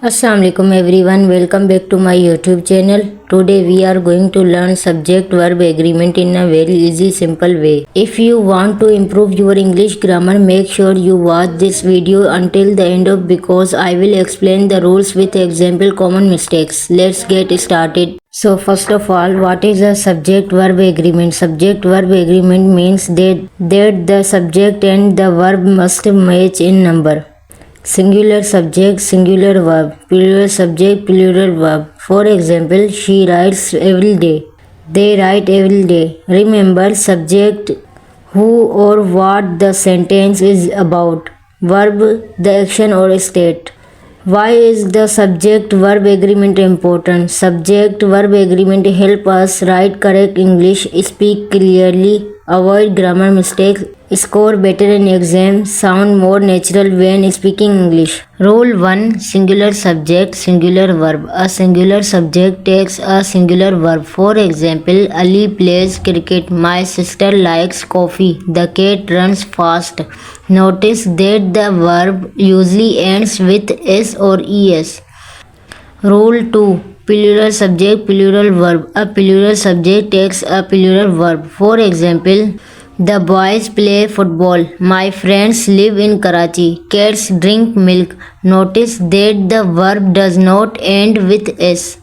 Assalamualaikum everyone, welcome back to my YouTube channel. Today we are going to learn subject verb agreement in a very easy simple way. If you want to improve your English grammar, make sure you watch this video until the end of because I will explain the rules with example common mistakes. Let's get started. So first of all, what is a subject verb agreement? Subject verb agreement means that the subject and the verb must match in number. Singular subject, singular verb, plural subject, plural verb. For example, she writes every day. They write every day. Remember subject, who or what the sentence is about. Verb, the action or state. Why is the subject verb agreement important? Subject verb agreement help us write correct English, speak clearly, avoid grammar mistakes, score better in exam, sound more natural when speaking English. Rule 1. Singular subject, singular verb. A singular subject takes a singular verb. For example, Ali plays cricket. My sister likes coffee. The cat runs fast. Notice that the verb usually ends with s or es. Rule 2. Plural subject, plural verb. A plural subject takes a plural verb. For example, the boys play football. My friends live in Karachi. Cats drink milk. Notice that the verb does not end with s.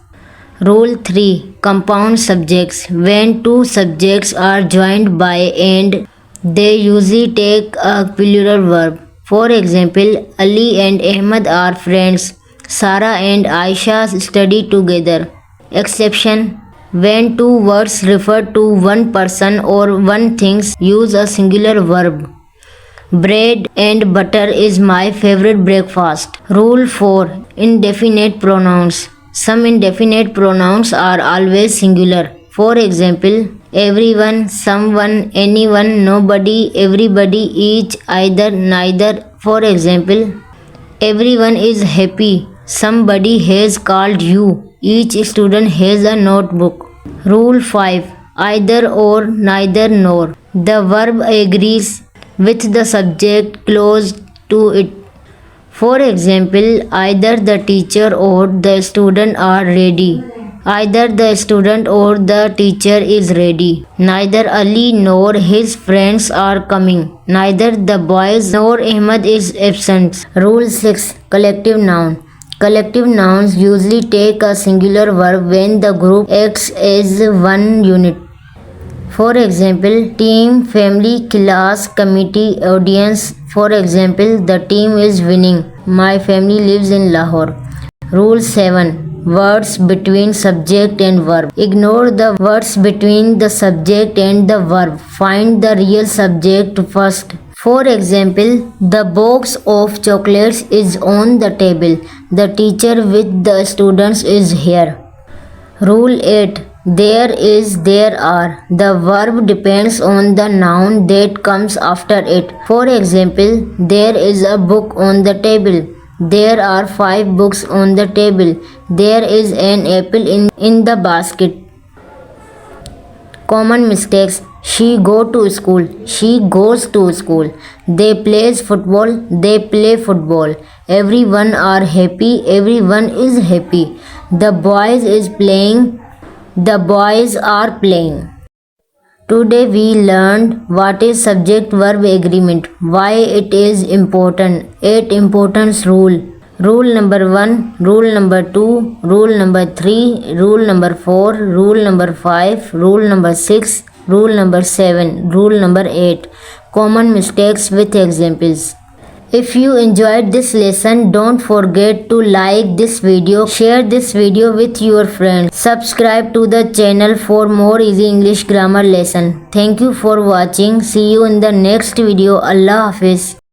Rule 3. Compound subjects. When two subjects are joined by and, they usually take a plural verb. For example, Ali and Ahmed are friends. Sarah and Aisha study together. Exception. When two words refer to one person or one thing, use a singular verb. Bread and butter is my favorite breakfast. Rule 4. Indefinite pronouns. Some indefinite pronouns are always singular. For example, everyone, someone, anyone, nobody, everybody, each, either, neither. For example, everyone is happy. Somebody has called you. Each student has a notebook. Rule 5. Either or, neither nor. The verb agrees with the subject close to it. For example, either the teacher or the student are ready. Either the student or the teacher is ready. Neither Ali nor his friends are coming. Neither the boys nor Ahmed is absent. Rule 6. Collective noun. Collective nouns usually take a singular verb when the group acts as one unit. For example, team, family, class, committee, audience. For example, the team is winning. My family lives in Lahore. Rule 7. Words between subject and verb. Ignore the words between the subject and the verb. Find the real subject first. For example, the box of chocolates is on the table. The teacher with the students is here. Rule 8. There is, there are. The verb depends on the noun that comes after it. For example, there is a book on the table. There are 5 books on the table. There is an apple in the basket. Common mistakes. She go to school. She goes to school. They plays football. They play football. Everyone are happy. Everyone is happy. The boys is playing. The boys are playing. Today we learned what is subject verb agreement, why it is important, 8 importance rule. Rule number 1, rule number 2, rule number 3, rule number 4, rule number 5, rule number 6, rule number 7, rule number 8. Common mistakes with examples. If you enjoyed this lesson, don't forget to like this video, share this video with your friends, subscribe to the channel for more easy English grammar lesson. Thank you for watching. See you in the next video. Allah Hafiz.